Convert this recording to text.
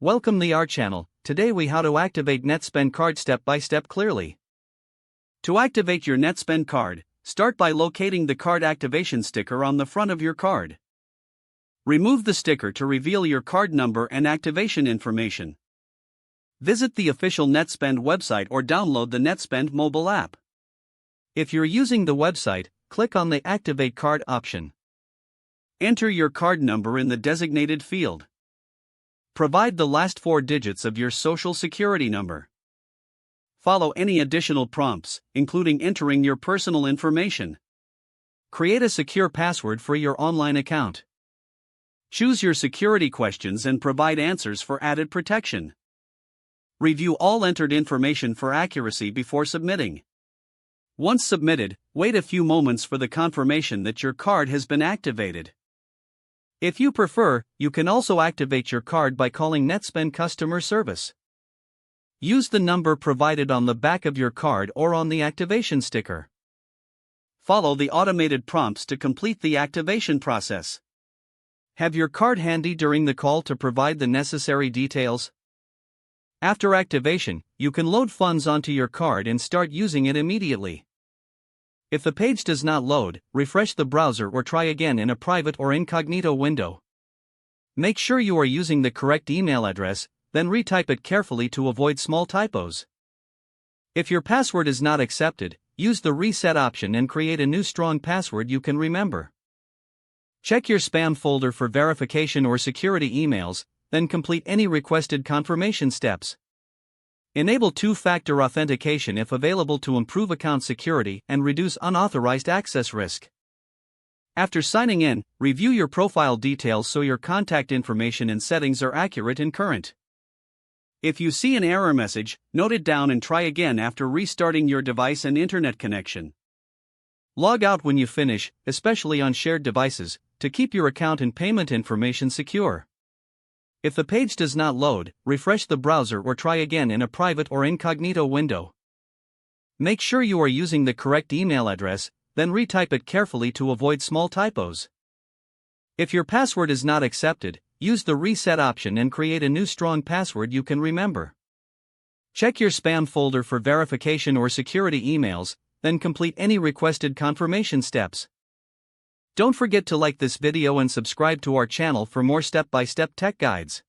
Welcome to our channel. Today we how to activate Netspend card step by step clearly. To activate your Netspend card, start by locating the card activation sticker on the front of your card. Remove the sticker to reveal your card number and activation information. Visit the official Netspend website or download the Netspend mobile app. If you're using the website, click on the Activate Card option. Enter your card number in the designated field. Provide the last 4 digits of your social security number. Follow any additional prompts, including entering your personal information. Create a secure password for your online account. Choose your security questions and provide answers for added protection. Review all entered information for accuracy before submitting. Once submitted, wait a few moments for the confirmation that your card has been activated. If you prefer, you can also activate your card by calling Netspend customer service. Use the number provided on the back of your card or on the activation sticker. Follow the automated prompts to complete the activation process. Have your card handy during the call to provide the necessary details. After activation, you can load funds onto your card and start using it immediately. If the page does not load, refresh the browser or try again in a private or incognito window. Make sure you are using the correct email address, then retype it carefully to avoid small typos. If your password is not accepted, use the reset option and create a new strong password you can remember. Check your spam folder for verification or security emails, then complete any requested confirmation steps. Enable two-factor authentication if available to improve account security and reduce unauthorized access risk. After signing in, review your profile details so your contact information and settings are accurate and current. If you see an error message, note it down and try again after restarting your device and internet connection. Log out when you finish, especially on shared devices, to keep your account and payment information secure. If the page does not load, refresh the browser or try again in a private or incognito window. Make sure you are using the correct email address, then retype it carefully to avoid small typos. If your password is not accepted, use the reset option and create a new strong password you can remember. Check your spam folder for verification or security emails, then complete any requested confirmation steps. Don't forget to like this video and subscribe to our channel for more step-by-step tech guides.